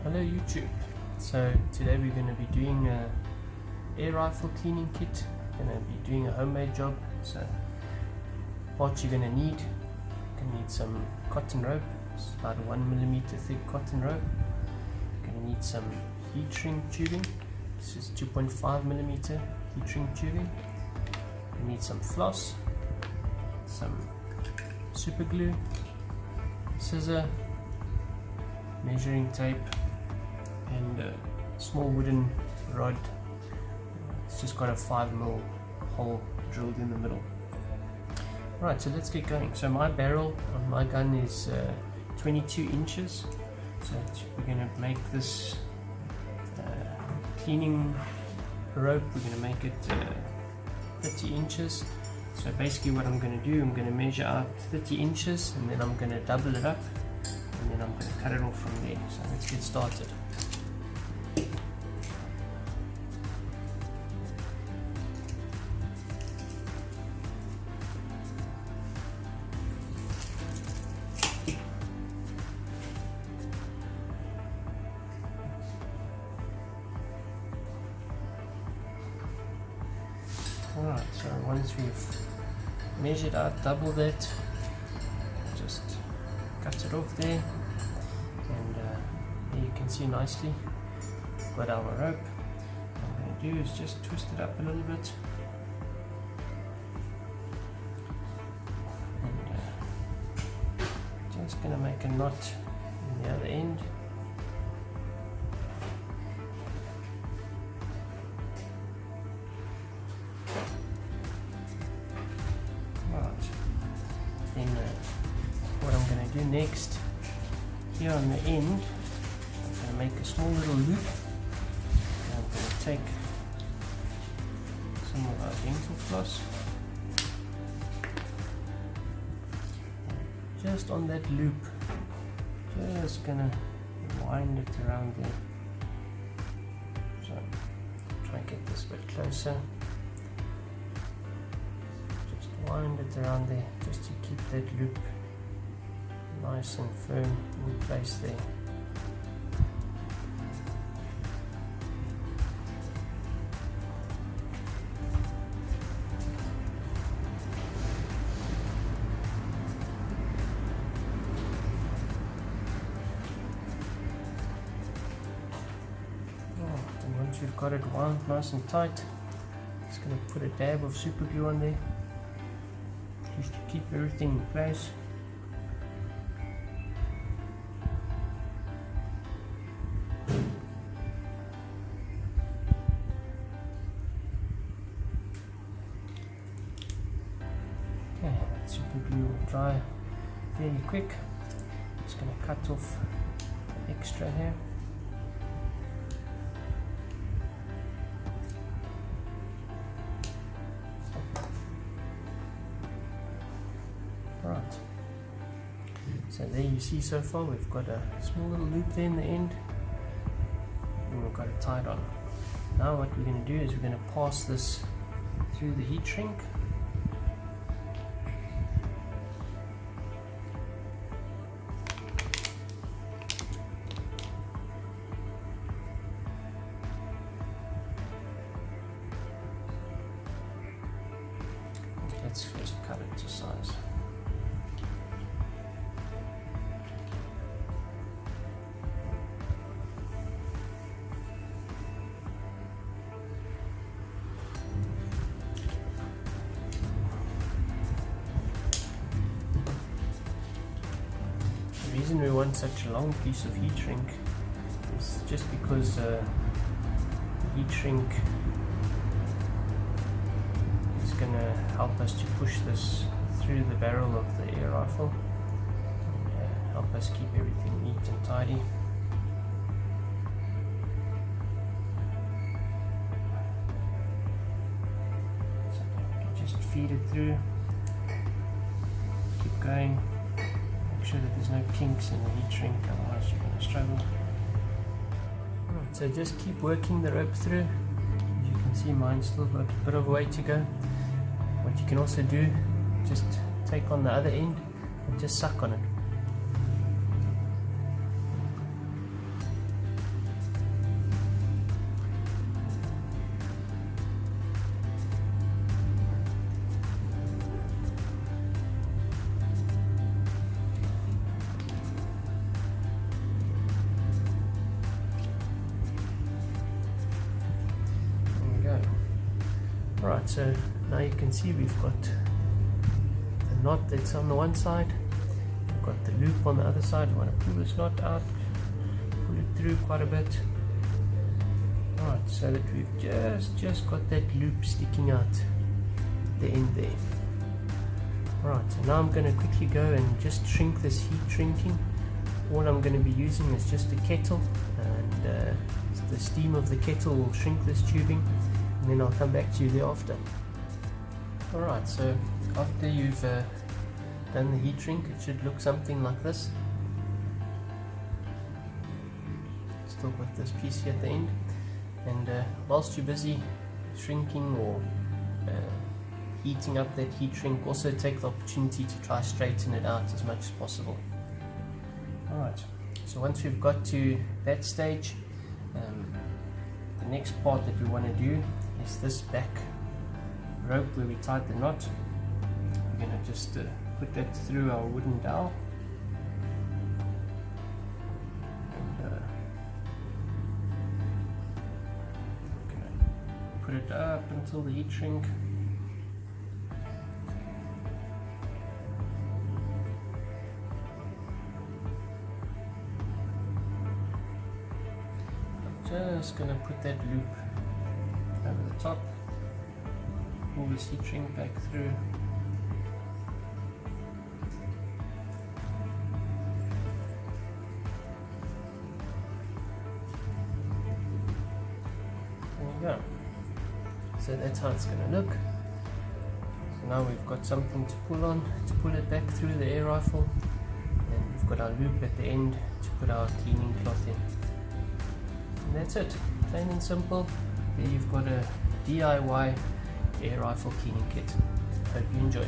Hello YouTube. So today we're going to be doing a air rifle cleaning kit. Going to be doing a homemade job. So what you're going to need, some cotton rope. It's about a 1mm thick cotton rope. You're going to need some heat shrink tubing. This is 2.5mm heat shrink tubing. You need some floss, some super glue, scissor, measuring tape, and a small wooden rod. It's just got a 5mm hole drilled in the middle. Right, so let's get going. So my barrel on my gun is 22 inches. So we're going to make this cleaning rope, we're going to make it 30 inches. So basically what I'm going to do, I'm going to measure out 30 inches and then I'm going to double it up and then I'm going to cut it off from there. So let's get started. Alright, so once we've measured out double that, just cut it off there, and there you can see nicely we've got our rope. What I'm going to do is just twist it up a little bit, and just going to make a knot in the other end. Then what I'm going to do next, here on the end, I'm going to make a small little loop, and I'm going to take some of our dental floss, and just on that loop, just going to wind it around there. So try and get this a bit closer. Wind it around there just to keep that loop nice and firm in place there. And once you've got it wound nice and tight, just going to put a dab of super glue on there, just to keep everything in place. Okay, super glue will dry fairly quick. Just going to cut off the extra here. Right, so there you see so far we've got a small little loop there in the end and we've got it tied on. Now what we're going to do is we're going to pass this through the heat shrink. Let's first cut it to size. The reason we want such a long piece of heat shrink is just because the heat shrink is going to help us to push this through the barrel of the air rifle and help us keep everything neat and tidy. So you can just feed it through, keep going. Make sure that there's no kinks in the heat shrink, otherwise you're going to struggle. Right, so just keep working the rope through. As you can see, mine's still got a bit of a way to go. What you can also do, just take on the other end and just suck on it. Right, so now you can see we've got the knot that's on the one side, we've got the loop on the other side. We want to pull this knot out, pull it through quite a bit. Right, so that we've just got that loop sticking out at the end there. Right, so now I'm going to quickly go and just shrink this heat shrinking. All I'm going to be using is just a kettle, and the steam of the kettle will shrink this tubing, and then I'll come back to you thereafter. Alright, so after you've done the heat shrink, it should look something like this. Still got this piece here at the end, and whilst you're busy shrinking or heating up that heat shrink, also take the opportunity to try straighten it out as much as possible. Alright, so once we've got to that stage, the next part that we want to do is this back rope where we tied the knot. We're going to just put that through our wooden dowel, and we're going to put it up until the heat shrink. Just going to put that loop over the top, pull this heat shrink back through. There we go. So that's how it's going to look. So now we've got something to pull on, to pull it back through the air rifle, and we've got our loop at the end to put our cleaning cloth in. And that's it, plain and simple. There you've got a DIY air rifle cleaning kit. Hope you enjoy.